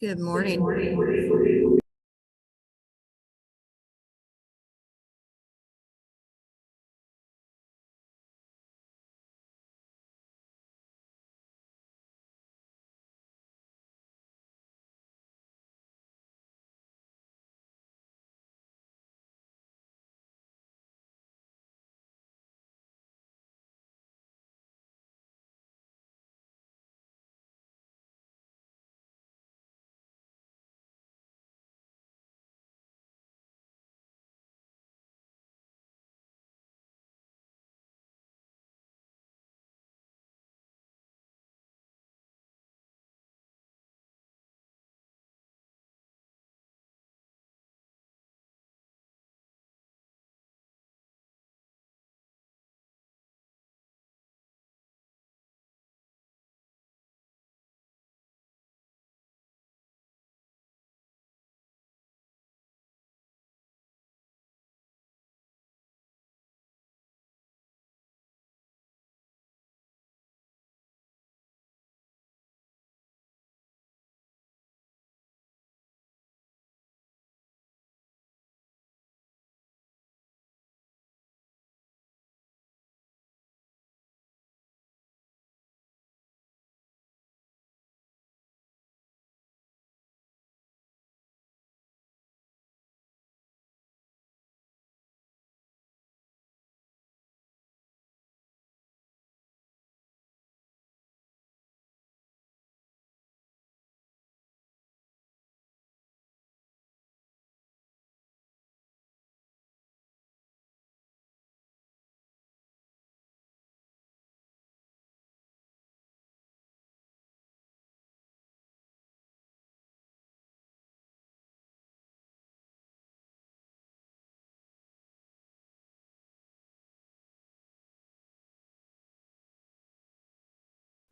Good morning.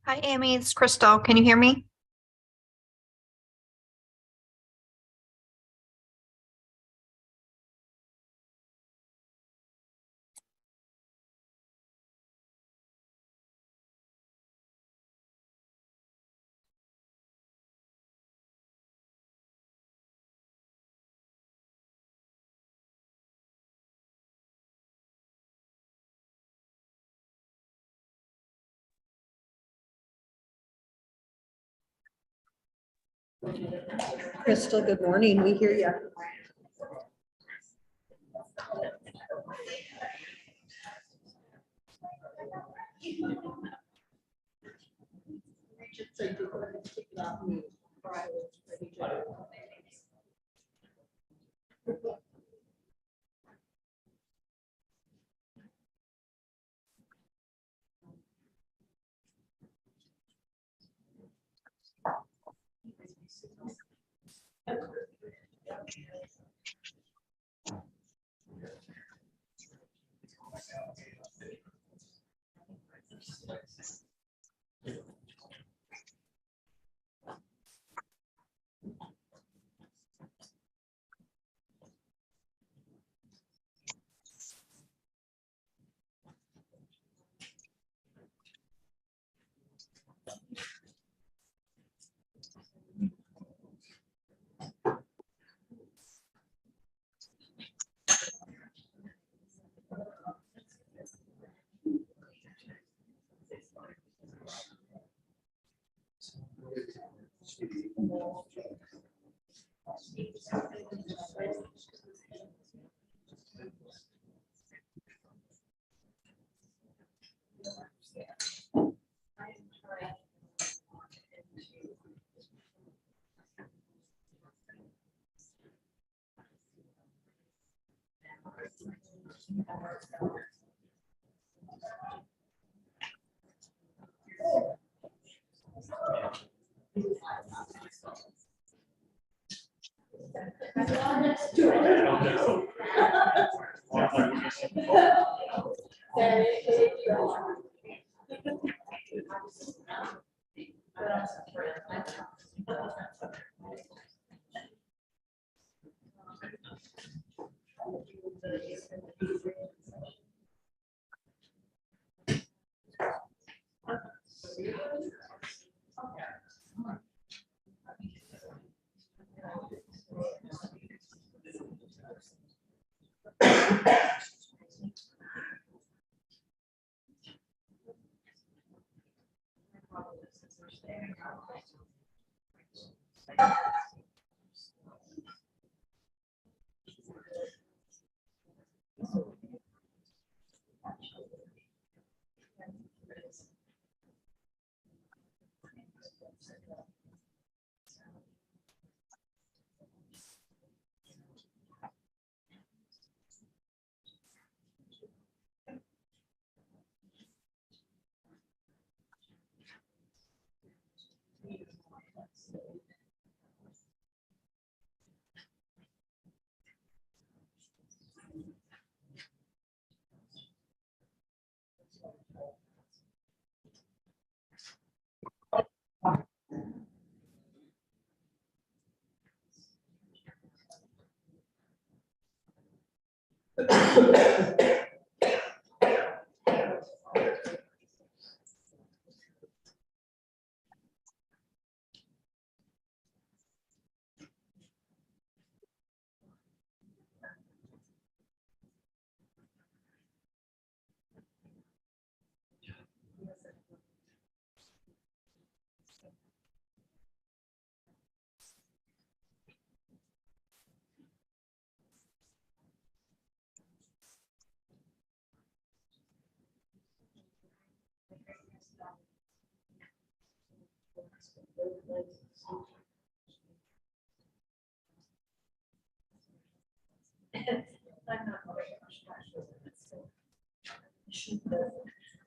Hi, Amy. It's Crystal. Can you hear me? Crystal, good morning. We hear you.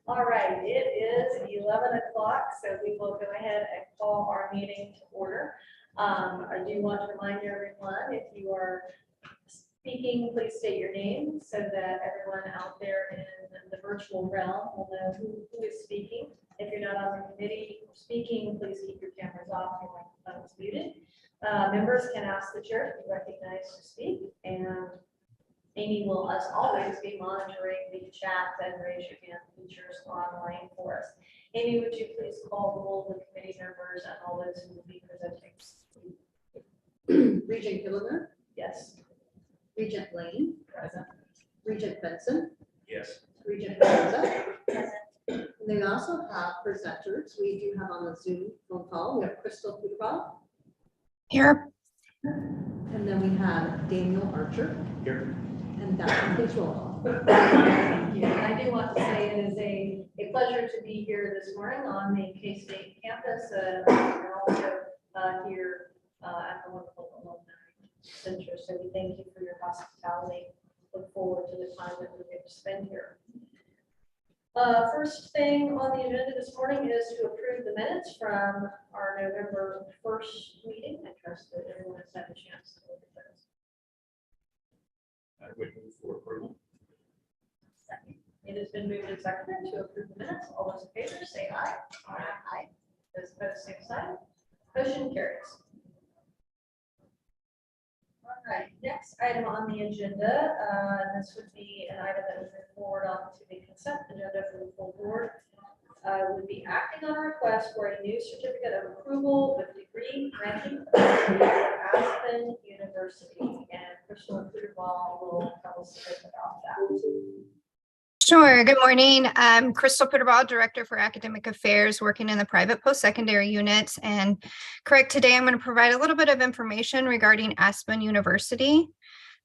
All right, it is 11 o'clock, so we will go ahead and call our meeting to order. I do want to remind everyone, if you are speaking, please state your name so that everyone out there in the virtual realm will know who is speaking. If you're not on the committee speaking, please keep your cameras off, your microphones muted. Members can ask the chair to be recognized to speak, and Amy will, as always, be monitoring the chat and raise your hand features online for us. Amy, would you please call roll the committee members and all those who will be presenting? Regent Gilliger, Yes. Regent Lane, Present. Regent Benson, Yes. Regent Mendoza. And they also have presenters. We do have on the Zoom phone call, we have Crystal Puderbaugh, Here. and then we have Daniel Archer, Here. and that is roll call. Thank you. And I do want to say it is a pleasure to be here this morning on the K-State campus and also here at the wonderful alumni center. So we thank you for your hospitality. Look forward to the time that we get to spend here. First thing on the agenda this morning is to approve the minutes from our November 1st meeting. I trust that everyone has had a chance to look at those. I would move for approval. Second. It has been moved and seconded to approve the minutes. All those in favor say aye. Aye. Those opposed, same sign. Motion carries. All right, next item on the agenda, this would be an item that was moved forward on to the consent agenda for the full board. Would be acting on a request for a new certificate of approval with degree granting for Aspen University, and Crystal Puderbaugh will tell us a bit about that. Sure. Good morning. I'm Crystal Puderbaugh, Director for Academic Affairs, working in the private post-secondary units. And correct, today I'm going to provide a little bit of information regarding Aspen University.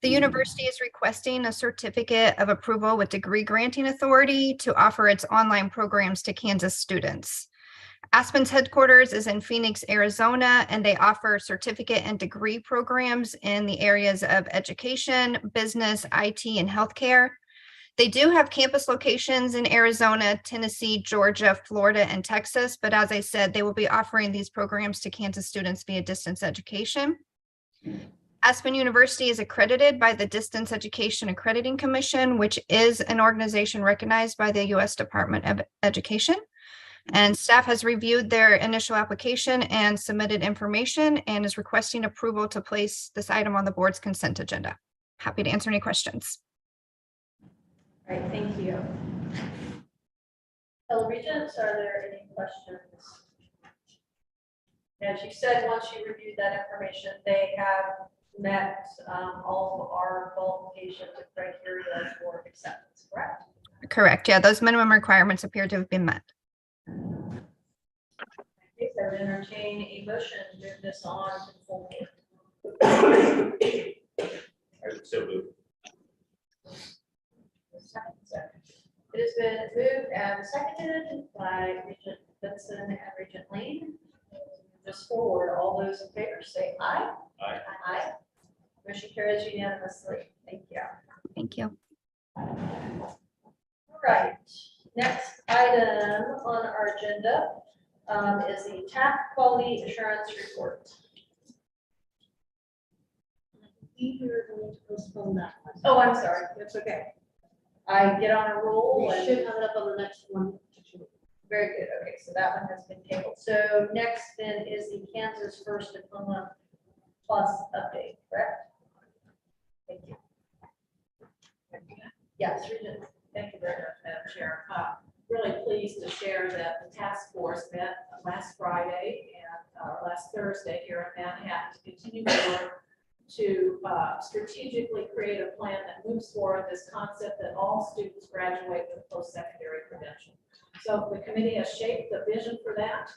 The university is requesting a certificate of approval with degree granting authority to offer its online programs to Kansas students. Aspen's headquarters is in Phoenix, Arizona, and they offer certificate and degree programs in the areas of education, business, IT, and healthcare. They do have campus locations in Arizona, Tennessee, Georgia, Florida, and Texas. But as I said, they will be offering these programs to Kansas students via distance education. Aspen University is accredited by the Distance Education Accrediting Commission, which is an organization recognized by the U.S. Department of Education. And staff has reviewed their initial application and submitted information and is requesting approval to place this item on the board's consent agenda. Happy to answer any questions. All right, thank you. Fellow Regents, are there any questions? As you said, once you reviewed that information, they have met all of our qualifications and criteria for acceptance, correct? Correct. Yeah, those minimum requirements appear to have been met. Okay, so I would entertain a motion to move this on to the full board. I would so move. Second. It has been moved and seconded by Regent Benson and Regent Lane. Just forward, all those in favor say aye. Aye. Aye. Motion carries unanimously. Thank you. Thank you. All right, next item on our agenda is the TAP Quality Assurance Report. We were going to postpone that one. Oh, I'm sorry. That's okay. I get on a roll We and should have it up on the next one. very good. Okay, so that one has been tabled. So next then is the Kansas First Diploma Plus update, correct? Thank you. Yes, Regent. Thank you very much, Madam Chair. Really pleased to share that the task force met last Friday and last Thursday here in Manhattan to continue to work to strategically create a plan that moves forward this concept that all students graduate with post-secondary credential. So the committee has shaped the vision for that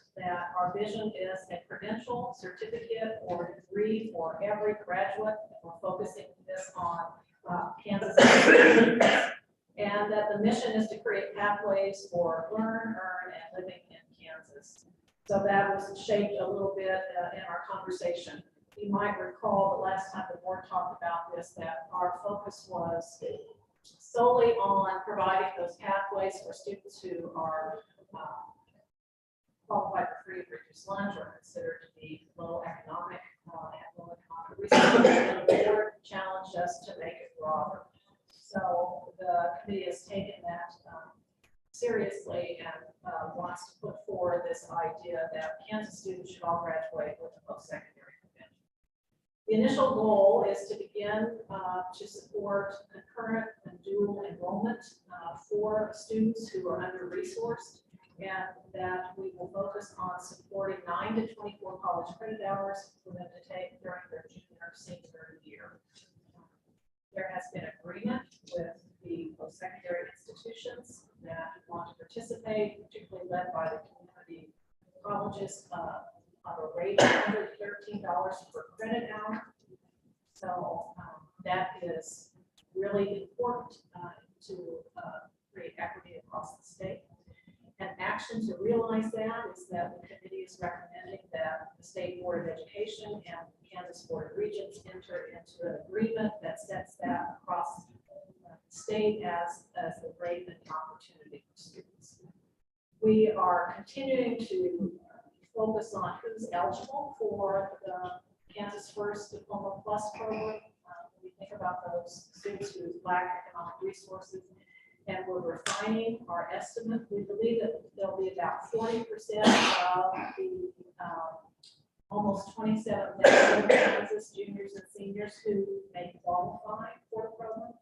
our vision is a credential, certificate, or degree for every graduate. We're focusing this on Kansas. And that the mission is to create pathways for learn, earn, and living in Kansas. So that was shaped a little bit in our conversation. You might recall the last time the board talked about this, that our focus was solely on providing those pathways for students who are qualified for free and reduced lunch or considered to be low economic, resources. And the board challenged us to make it broader. So the committee has taken that seriously and wants to put forward this idea that Kansas students should all graduate with a post-secondary credential. The initial goal is to begin to support concurrent and dual enrollment for students who are under-resourced, and that we will focus on supporting 9 to 24 college credit hours for them to take during their junior, senior year. There has been agreement with the post-secondary institutions that want to participate, particularly led by the community colleges, on a rate of $113 per credit hour. So that is really important to create equity across the state. An action to realize that is that the committee is recommending that the State Board of Education and Kansas Board of Regents enter into an agreement that sets that across the state as the rate and the opportunity for students. We are continuing to focus on who's eligible for the Kansas First Diploma Plus program. We think about those students who lack economic resources, and we're refining our estimate. We believe that there'll be about 40% of the almost 27,000 Kansas juniors and seniors who may qualify for the program.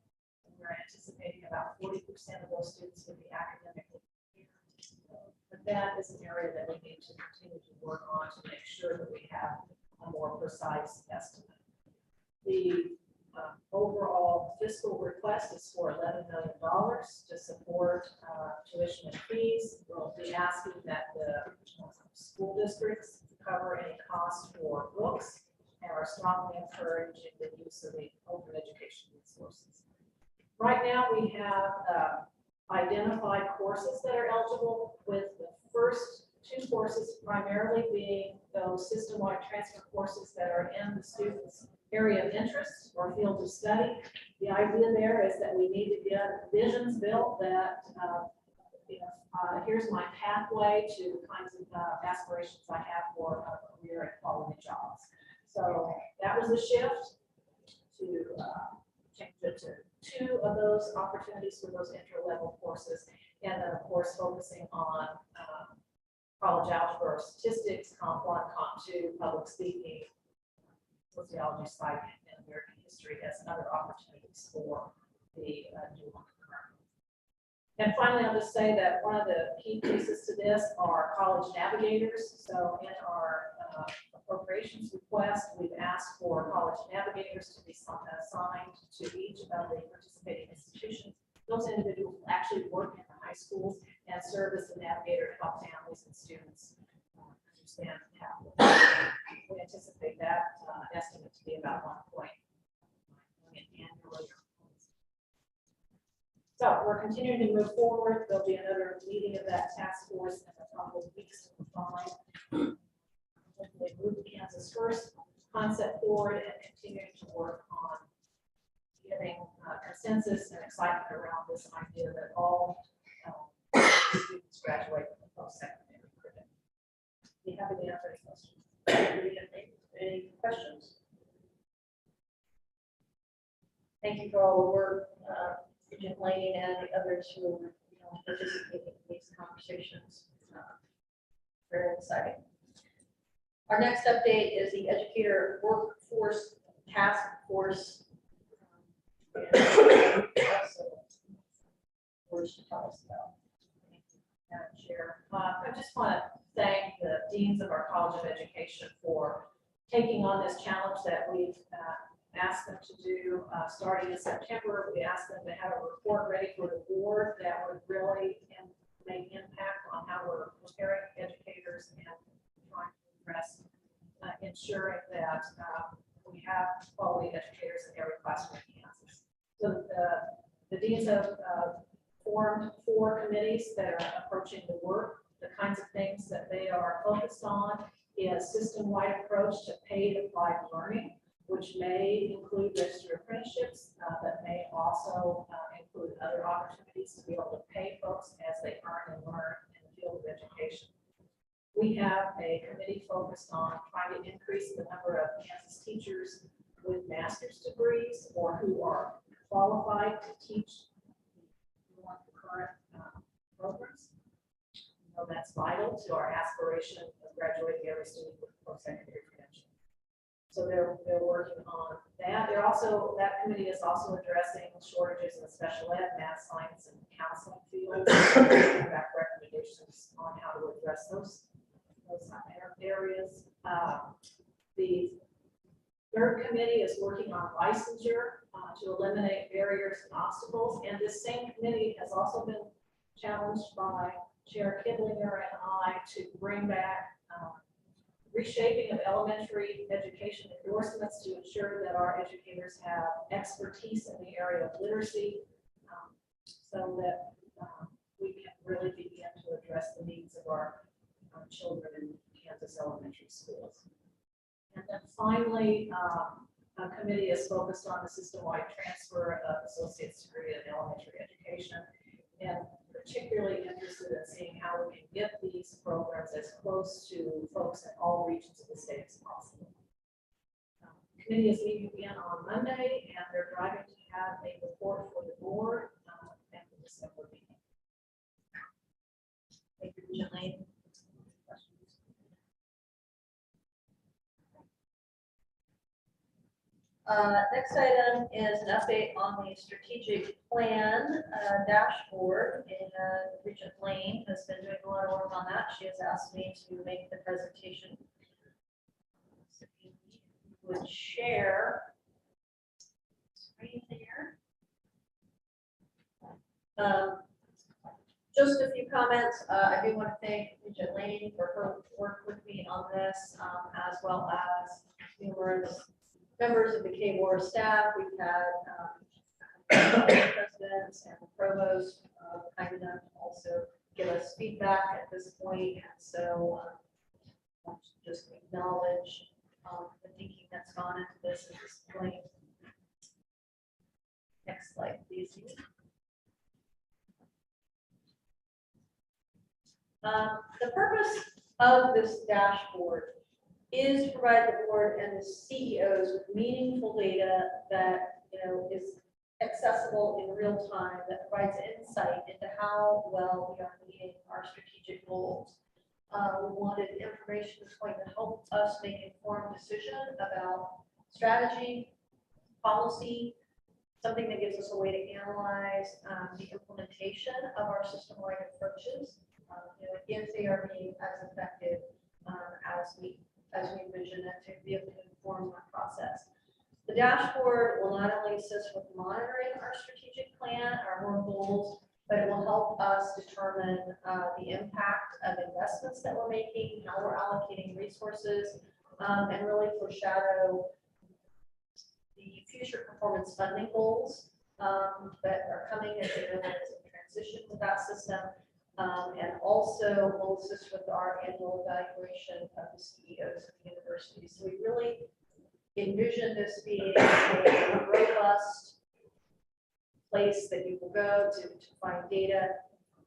And we're anticipating about 40% of those students will be academically prepared. But that is an area that we need to continue to work on to make sure that we have a more precise estimate. The overall fiscal request is for $11 million to support tuition and fees. We'll be asking that the school districts cover any costs for books and are strongly encouraging the use of the open education resources. Right now, we have identified courses that are eligible, with the first 2 courses primarily being those system-wide transfer courses that are in the student's area of interest or field of study. The idea there is that we need to get visions built that, here's my pathway to the kinds of aspirations I have for a career and quality jobs. So that was a shift to change it to 2 of those opportunities for those intro-level courses. And then, of course, focusing on college algebra or statistics, Comp 1, Comp 2, public speaking, sociology, psych, and American history as other opportunities for the dual concurrent. And finally, I'll just say that one of the key pieces to this are college navigators. So in our appropriations request, we've asked for college navigators to be assigned to each of the participating institutions. Those individuals will actually work in the high schools and serve as the navigator to help families and students than capital. We anticipate that estimate to be about 1.9 million annually. So we're continuing to move forward. There'll be another meeting of that task force in a couple of weeks to find. Hopefully move Kansas first concept forward and continuing to work on getting consensus and excitement around this idea that all students graduate from the post-secondary curriculum. Be happy to answer any questions. Any questions? Thank you for all the work, Regent Lane and the others who are participating in these conversations. Very exciting. Our next update is the Educator Workforce Task Force. Words to tell us about. Madam Chair, I just want to thank the deans of our College of Education for taking on this challenge that we've asked them to do starting in September. We asked them to have a report ready for the board that would really make impact on how we're preparing educators and trying to address ensuring that we have quality educators in every classroom in Kansas. So the deans have formed 4 committees that are approaching the work. The kinds of things that they are focused on is system-wide approach to paid applied learning, which may include registered apprenticeships, but may also include other opportunities to be able to pay folks as they earn and learn in the field of education. We have a committee focused on trying to increase the number of Kansas teachers with master's degrees or who are qualified to teach one of the current programs. You know, that's vital to our aspiration of graduating every student with post-secondary credential. So they're working on that. That committee is also addressing shortages in the special ed, math, science, and counseling fields. Back recommendations on how to address those areas. The 3rd committee is working on licensure to eliminate barriers and obstacles. And this same committee has also been challenged by Chair Kidlinger and I to bring back reshaping of elementary education endorsements to ensure that our educators have expertise in the area of literacy so that we can really begin to address the needs of our children in Kansas elementary schools. And then finally, a committee is focused on the system-wide transfer of associate's degree in elementary education, and particularly interested in seeing how we can get these programs as close to folks in all regions of the state as possible. The committee is meeting again on Monday, and they're driving to have a report for the board at the December meeting. Thank you, Regent Lane. Next item is an update on the strategic plan dashboard, and Regent Lane has been doing a lot of work on that. She has asked me to make the presentation. So if you would share screen there. Just a few comments. I do want to thank Regent Lane for her work with me on this, as well as numerous members of the K-War staff. We've had presidents and the provost kind enough to also give us feedback at this point. And so I want to just acknowledge the thinking that's gone into this at this point. Next slide, please. The purpose of this dashboard is to provide the board and the CEOs with meaningful data that is accessible in real time, that provides insight into how well we are meeting our strategic goals. We wanted information that's going to help us make informed decisions about strategy, policy, something that gives us a way to analyze the implementation of our system-wide approaches, if they are being as effective as we envision it, to be able to inform that process. The dashboard will not only assist with monitoring our strategic plan, our goals, but it will help us determine the impact of investment investments that we're making, how we're allocating resources, and really foreshadow the future performance funding goals that are coming as we go into transition with that system. And also will assist with our annual evaluation of the CEOs of the university. So we really envision this being a robust place that you will go to find data,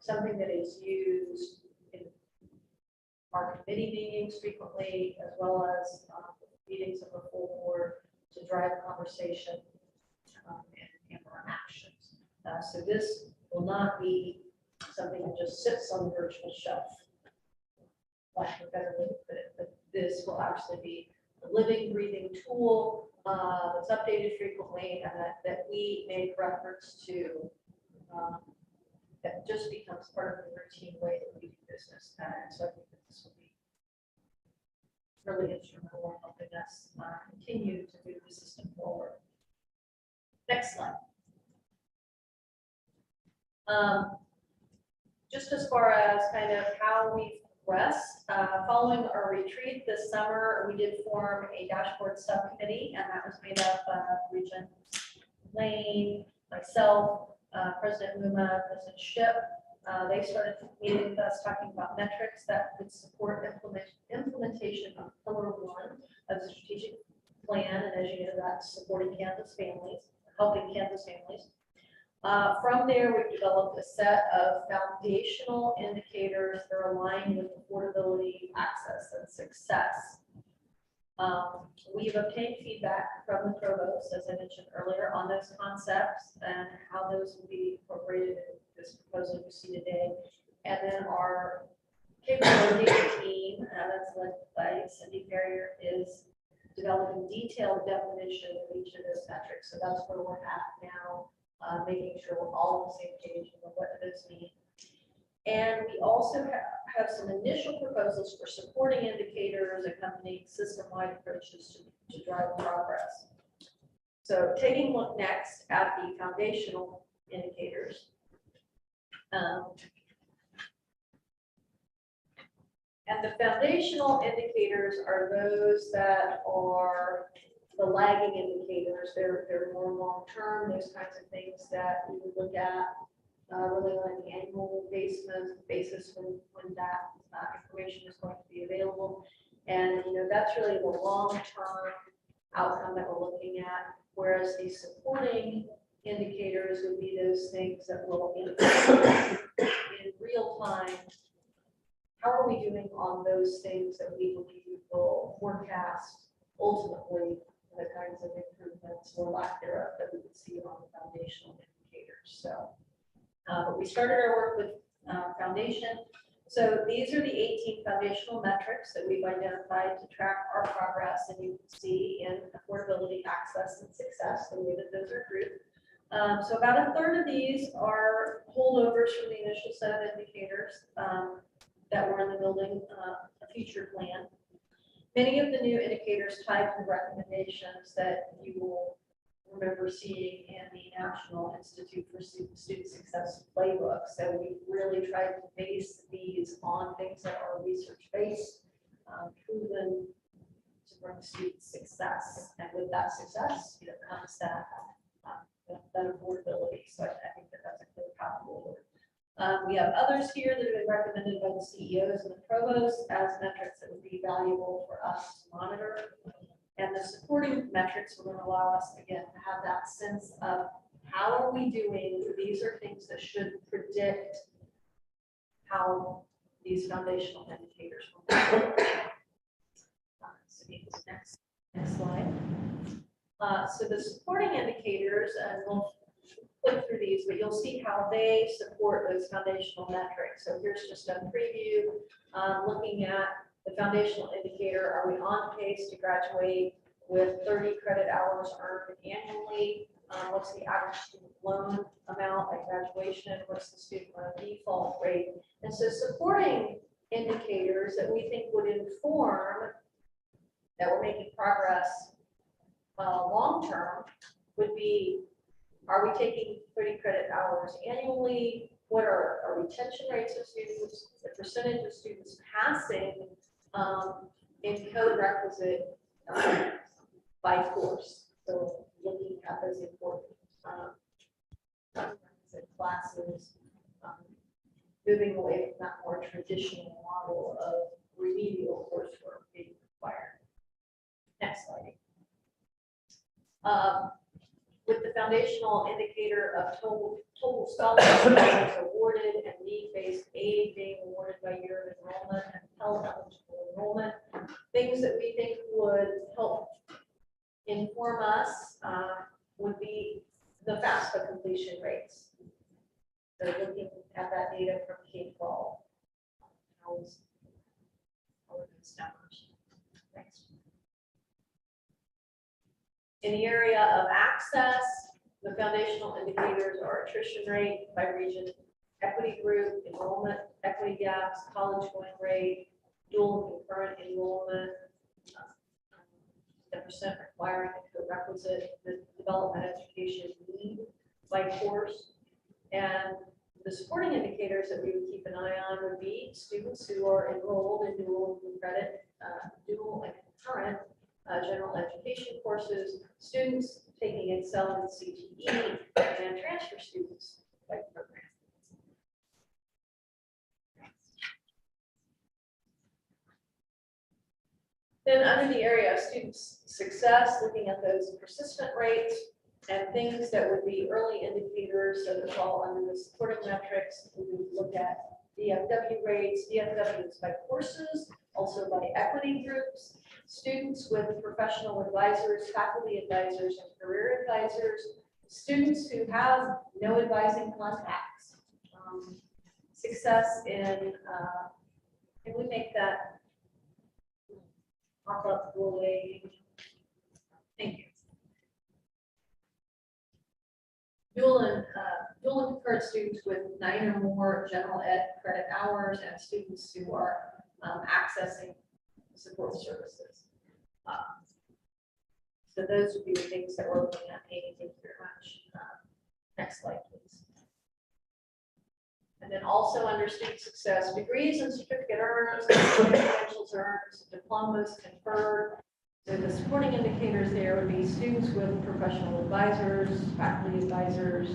something that is used in our committee meetings frequently, as well as meetings of the full board to drive conversation and our actions. So this will not be something that just sits on the virtual shelf, lack of a better way to put it, but this will actually be a living, breathing tool that's updated frequently and that we make reference to, that just becomes part of the routine way that we do business. And so I think that this will be really instrumental in helping us continue to move the system forward. Next slide. Just as far as kind of how we've progressed, following our retreat this summer, we did form a dashboard subcommittee, and that was made up of Regent Lane, myself, President Muma, President Ship. They started meeting with us talking about metrics that would support implementation of Pillar 1 of the strategic plan, and as you know, that's supporting Kansas families, helping Kansas families. From there, we've developed a set of foundational indicators that are aligned with affordability, access, and success. We've obtained feedback from the provost, as I mentioned earlier, on those concepts and how those will be incorporated in this proposal you see today. And then our capability team, that's led by Cindy Ferrier, is developing detailed definition of each of those metrics. So that's where we're at now. Making sure we're all on the same page and what those mean. And we also have some initial proposals for supporting indicators accompanying system-wide approaches to drive progress. So taking a look next at the foundational indicators. And the foundational indicators are those that are the lagging indicators. They're more long-term, those kinds of things that we would look at really on an annual basis when that information is going to be available. And that's really the long-term outcome that we're looking at, whereas the supporting indicators would be those things that will indicate in real time, how are we doing on those things that we believe will forecast ultimately the kinds of improvements or lack thereof that we would see on the foundational indicators. So, but we started our work with foundation. So these are the 18 foundational metrics that we've identified to track our progress, and you can see in affordability, access, and success the way that those are grouped. So about a third of these are holdovers from the initial set of indicators that were in the building a future plan. Many of the new indicators tied to recommendations that you will remember seeing in the National Institute for Student Success Playbook. So we really tried to base these on things that are research-based, proven to bring student success. And with that success, comes that affordability. So I think that that's a clear path forward. We have others here that have been recommended by the CEOs and the provosts as metrics that would be valuable for us to monitor. And the supporting metrics are going to allow us, again, to have that sense of how are we doing? These are things that should predict how these foundational indicators will be. So next slide. So the supporting indicators, and we'll click through these, but you'll see how they support those foundational metrics. So here's just a preview looking at the foundational indicator. Are we on pace to graduate with 30 credit hours earned annually? What's the average student loan amount at graduation? What's the student loan default rate? And so supporting indicators that we think would inform that we're making progress long-term would be, are we taking 30 credit hours annually? what are our retention rates of students, the percentage of students passing in co-requisite by course. So looking at those important classes, moving away from that more traditional model of remedial coursework being required. Next slide. With the foundational indicator of total scholarship awarded and need-based aid being awarded by year of enrollment and Pell eligible enrollment, things that we think would help inform us would be the FAFSA completion rates. So looking at that data from K-12. How are those numbers? Next. In the area of access, the foundational indicators are attrition rate by region, equity group, enrollment, equity gaps, college going rate, dual and concurrent enrollment, the percent requiring the requisite, the development education need by course, and the supporting indicators that we would keep an eye on would be students who are enrolled in dual and credit, dual and concurrent general education courses, students taking Excel and CTE, and transfer students by program. Then under the area of students' success, looking at those persistent rates and things that would be early indicators that would fall under the supporting metrics, we would look at DFW rates, DFWs by courses, also by equity groups, students with professional advisors, faculty advisors, and career advisors, students who have no advising contacts, success in, can we make that pop up, go away? Thank you. Dual and concurrent students with 9 or more general ed credit hours and students who are accessing support services. So those would be the things that we're looking at. Amy, thank you very much. Next slide, please. And then also under student success, degrees and certificate earners, credentials earned, diplomas conferred. So the supporting indicators there would be students with professional advisors, faculty advisors,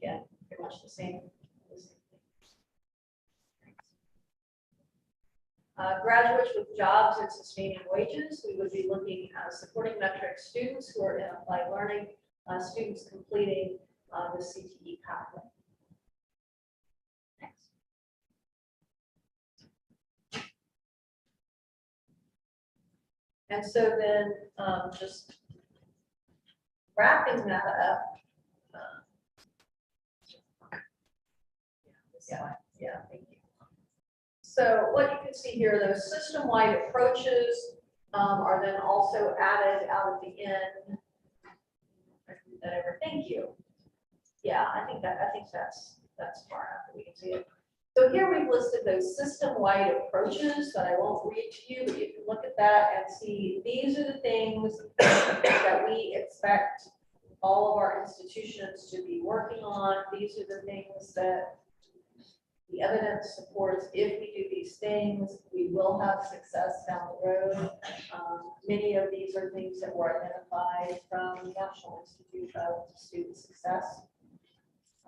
again, pretty much the same. Graduates with jobs and sustaining wages, we would be looking at supporting metrics, students who are in applied learning, students completing the CTE pathway. Next. And so then just wrapping that up. Yeah, thank you. So what you can see here, those system-wide approaches are then also added out at the end. Thank you. Yeah, I think that's far enough. We can see it. So here we've listed those system-wide approaches that I won't read to you, but you can look at that and see these are the things that we expect all of our institutions to be working on. These are the things that the evidence supports. If we do these things, we will have success down the road. Many of these are things that were identified from the National Institute of Student Success.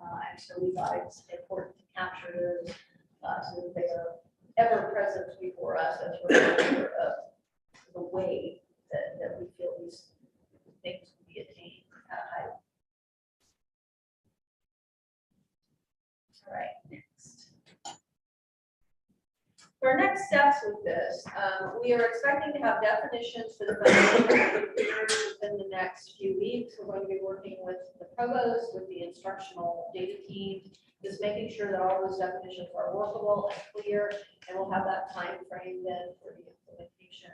And so we thought it's important to capture those so that they are ever present before us as we're aware of the way that we feel these things will be attained at a high level. All right, next. For our next steps with this, we are expecting to have definitions for the foundation within the next few weeks. We're going to be working with the provost, with the instructional data team, just making sure that all those definitions are workable and clear, and we'll have that time frame then for the implementation.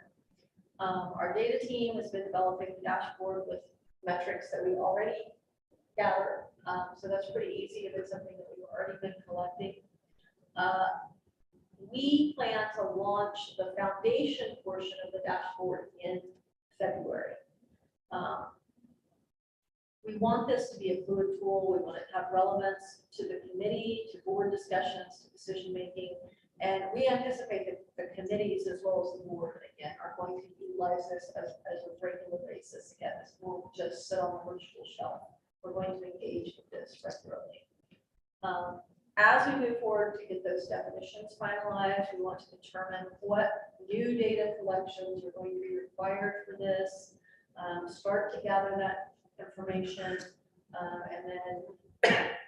Our data team has been developing the dashboard with metrics that we already gathered, so that's pretty easy if it's something that we've already been collecting. We plan to launch the foundation portion of the dashboard in February. we want this to be a fluid tool. We want it to have relevance to the committee, to board discussions, to decision-making. And we anticipate that the committees as well as the board, again, are going to utilize this as a regular basis. Again, this won't just sit on the virtual shelf. We're going to engage with this regularly. As we move forward to get those definitions finalized, we want to determine what new data collections are going to be required for this, start to gather that information, and then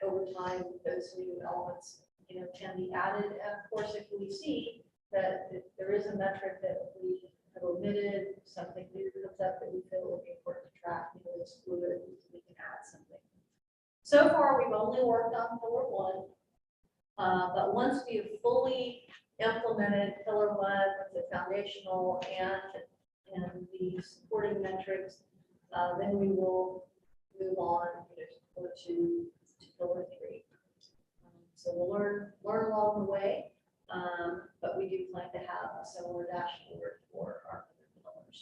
over time, those new elements, can be added. And of course, if we see that if there is a metric that we have omitted, something new comes up that we feel would be important to track, it's fluid, we can add something. So far, we've only worked on pillar one, but once we have fully implemented pillar one with the foundational and the supporting metrics, then we will move on to pillar three. So we'll learn along the way, but we do plan to have a similar dashboard for our other pillars.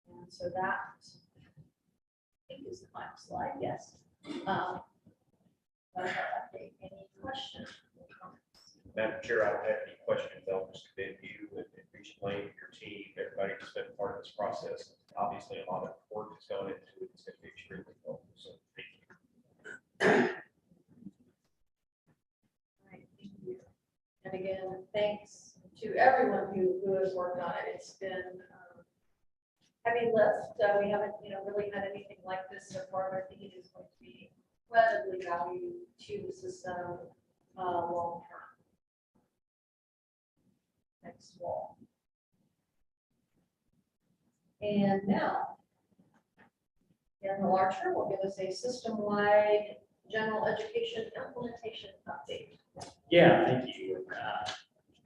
And so that, I think, is the final slide. Yes. Update. Any questions or comments? Madam Chair, I don't have any questions. I'll just commend you and recently your team, everybody who's been part of this process. Obviously, a lot of work has gone into it. It's going to be extremely helpful. So thank you. All right, thank you. And again, thanks to everyone who has worked on it. It's been heavy lift. We haven't, really had anything like this so far. But I think it is going to be incredibly valuable to the system long term. Next wall. And now, Daniel Archer will give us a system-wide general education implementation update. Yeah, thank you. I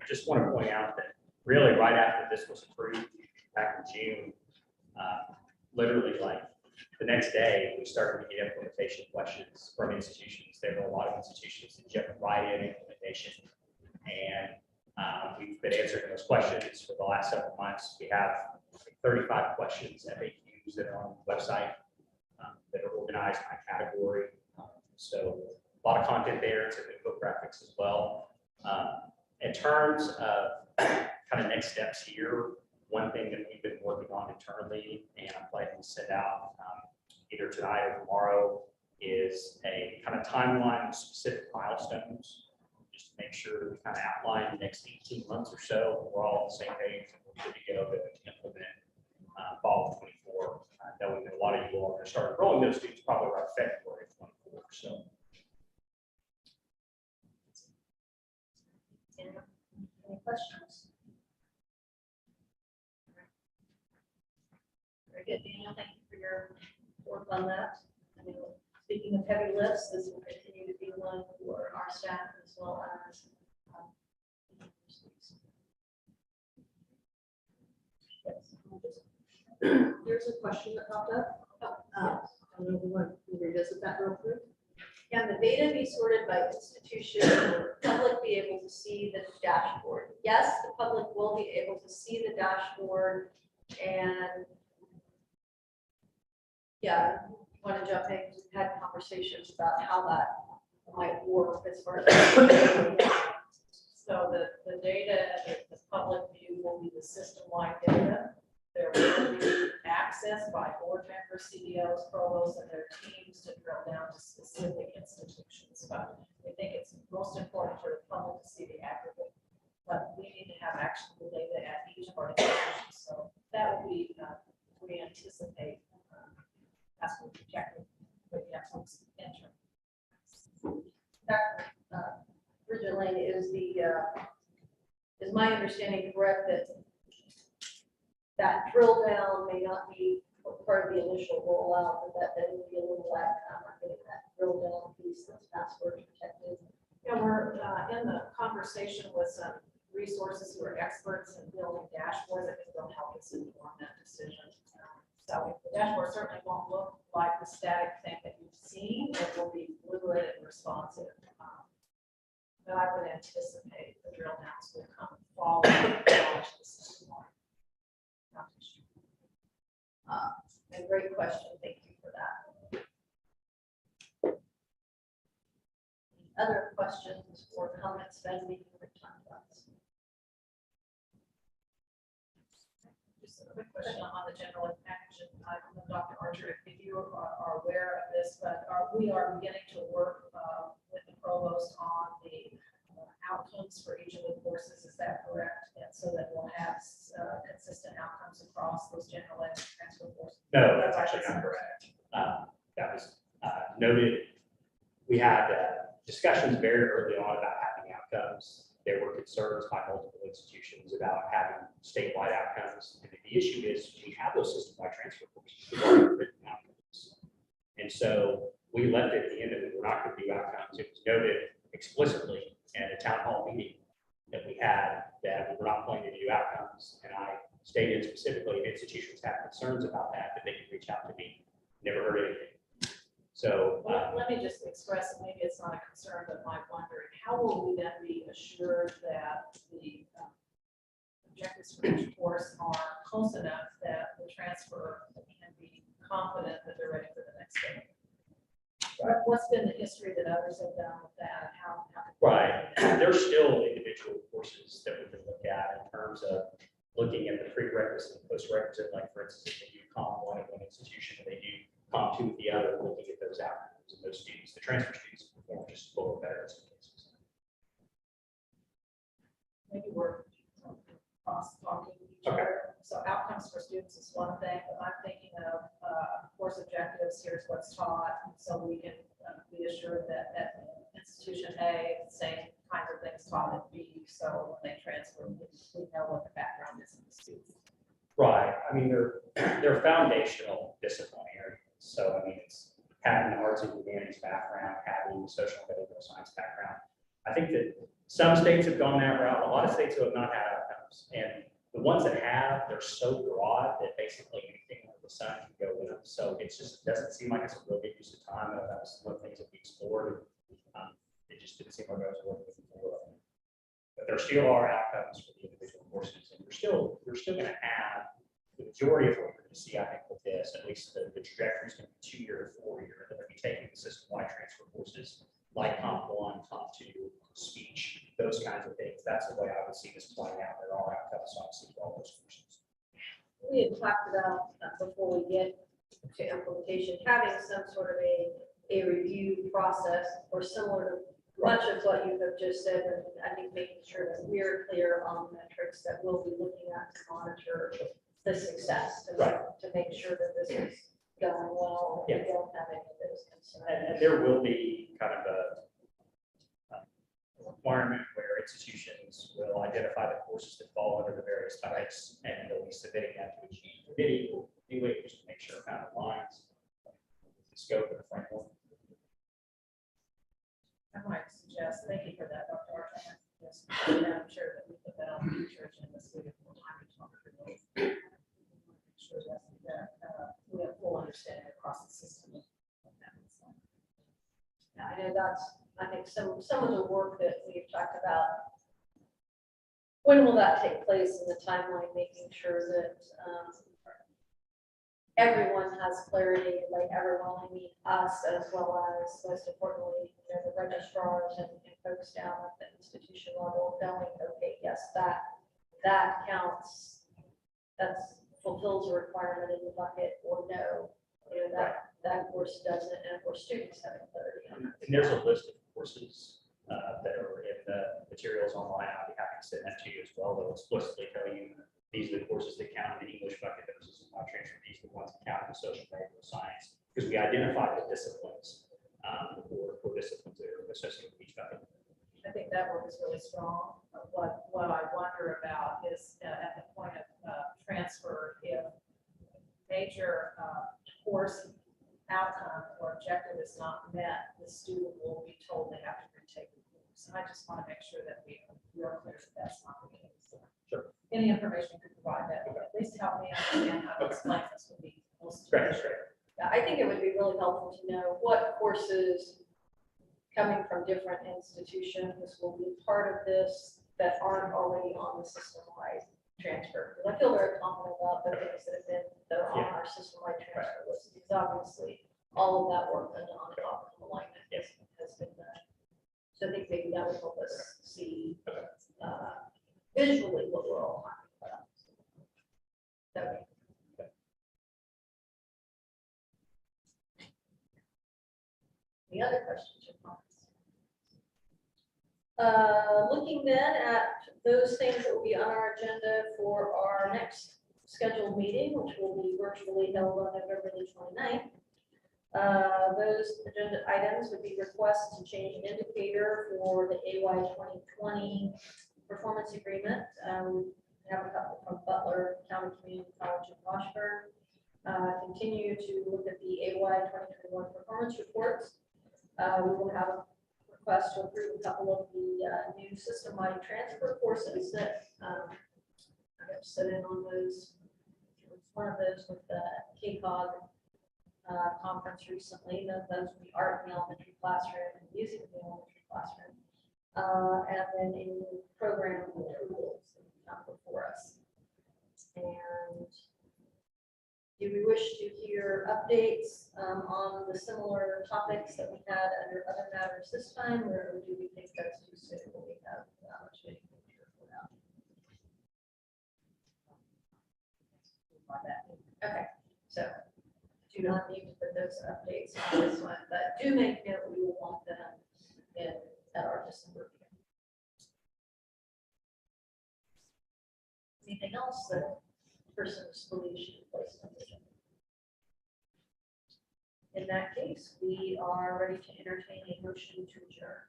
just want to point out that really right after this was approved back in June, literally like the next day, we started to get implementation questions from institutions. There were a lot of institutions that jumped right in implementation. And we've been answering those questions for the last several months. We have 35 questions, FAQs that are on the website that are organized by category. So a lot of content there. It's in the infographics as well. In terms of kind of next steps here, one thing that we've been working on internally, and I'm planning to send out either tonight or tomorrow, is a kind of timeline of specific milestones, just to make sure that we kind of outline the next 18 months or so. We're all on the same page and we're good to go to implement fall of 24, knowing that a lot of you all are going to start enrolling those students probably around February of 24. So. Any questions? Very good, Daniel. Thank you for your work on that. I mean, speaking of heavy lifts, this will continue to be one for our staff as well as Yes. Here's a question that popped up. I don't know if we want to revisit that real quick. Can the data be sorted by institution or public be able to see the dashboard? Yes, the public will be able to see the dashboard. And yeah, want to jump in? We've had conversations about how that might work as far as. So the data that the public view will be the system-wide data. There will be access by board members, CEOs, provosts, and their teams to drill down to specific institutions. But we think it's most important for the public to see the aggregate. But we need to have actionable data at each of our institutions. So that will be, we anticipate, that's what we're projecting with the excellence interim. Dr. Bridget Lane, is my understanding correct that drill down may not be part of the initial rollout, but that will be a little lag time on getting that drill down piece that's password protected? Yeah, we're in the conversation with some resources who are experts in building dashboards that can help us inform that decision. So the dashboard certainly won't look like the static thing that you've seen. It will be fluid and responsive. But I would anticipate the drill downs will come fall the system. A great question, thank you that. Other questions or comments that we can talk about? Just a quick question on the general ed package. I don't know, Dr. Archer, if you are aware of this, but we are beginning to work with the provost on the outcomes for each of the courses. Is that correct? And so that we'll have consistent outcomes across those general ed transfer courses. No, that's actually not correct. That was noted. We had discussions very early on about having outcomes. There were concerns by multiple institutions about having statewide outcomes. And the issue is we have those system-wide transfer courses. We've already written outcomes. And so we left it at the end of it. We're not going to do outcomes. It was noted explicitly at a town hall meeting that we had that we were not planning to do outcomes. And I stated specifically if institutions have concerns about that they could reach out to me. Never heard anything. So Let me just express, maybe it's not a concern, but my wondering, how will we then be assured that the objectives for each course are close enough that the transfer can be confident that they're ready for the next day? What's been the history that others have done with that? How right, there's still individual courses that we can look at in terms of looking at the prerequisite and post-requisite, like for instance, if they do COM 1 at one institution and they do COM 2 at the other, looking at those outcomes and those students, the transfer students perform just a little better in some cases. maybe we're cross talking each other. So outcomes for students is one thing, but I'm thinking of course objectives, here's what's taught, so we can be assured that at institution A, the same kinds of things taught at B, so when they transfer, we know what the background is in the students. Right, I mean, they're foundational discipline areas. So I mean, it's having the arts and humanities background, having the social and behavioral science background. I think that some states have gone that route. A lot of states who have not had outcomes, and the ones that have, they're so broad that basically anything under the sun can go with them. So it's just, it doesn't seem like it's a real good use of time. And that was one of the things that we explored. It just didn't seem like I was working for. But there still are outcomes for the individual courses, and you're still going to have the majority of what you're going to see, I think, with this, at least the trajectory is going to be 2-year, 4-year. They're going to be taking the system-wide transfer courses like COMP 1, COMP 2, speech, those kinds of things. That's the way I would see this playing out. There are outcomes, obviously, for all those courses. We had talked about before we get to implementation, having some sort of a review process or similar to much of what you have just said, and I think making sure that we're clear on the metrics that we'll be looking at to monitor the success to make sure that this is going well. And we don't have any of those concerns. And there will be kind of a requirement where institutions will identify the courses that fall under the various types, and they'll be submitting that to a chief committee who will do it just to make sure it kind of aligns with the scope of the framework. I might suggest, thank you for that, Dr. Archer. Yes, I'm sure that we put that on the future agenda so we have more time to talk through those. Make sure that we have full understanding across the system. Yeah, I know I think some of the work that we've talked about, when will that take place in the timeline, making sure that everyone has clarity, like everyone, I mean us, as well as most importantly, the registrars and folks down at the institution level knowing, okay, yes, that counts, that's fulfills a requirement in the bucket, or no, that course doesn't, and of course students having clarity on that. And there's a list of courses that are in the materials online. I'll be happy to send that to you as well. They'll explicitly tell you these are the courses that count in the English bucket. Those are my transfer. These are the ones that count in social and behavioral science, because we identified the disciplines or disciplines that are associated with each bucket. I think that work is really strong. What I wonder about is at the point of transfer, if major course outcome or objective is not met, the student will be told they have to retake the course. And I just want to make sure that we are clear that that's not the case. Sure. Any information you could provide that would at least help me understand how to explain this would be most. Great. Yeah, I think it would be really helpful to know what courses coming from different institutions will be part of this that aren't already on the system-wide transfer. Because I feel very confident about the things that are on our system-wide transfer list, because obviously all of that work done on top of alignment has been done. So I think maybe that would help us see visually what we're all talking about. Okay. Any other questions or comments? Looking then at those things that will be on our agenda for our next scheduled meeting, which will be virtually held on November the 29th. Those agenda items would be requests to change an indicator for the AY 2020 performance agreement. We have a couple from Butler County Community College in Washburn. Continue to look at the AY 2021 performance reports. We will have a request to approve a couple of the new system-wide transfer courses that I have set in on those. One of those with the KCOG conference recently. Those will be art in the elementary classroom and music in the elementary classroom. And then a program approvals that come before us. And do we wish to hear updates on the similar topics that we had under other matters this time, or do we think that's too soon when we have much of anything to report out? Okay, so do not need to put those updates on this one, but do make note we will want them at our December meeting. Anything else that persons believe should be placed on the agenda? In that case, we are ready to entertain a motion to adjourn.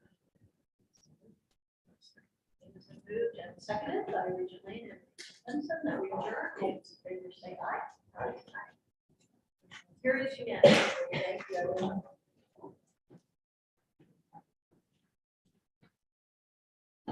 It has been moved and seconded by Regent Lane and Benson that we adjourn. All those in favor say aye. Aye. Here it is again. Thank you, everyone.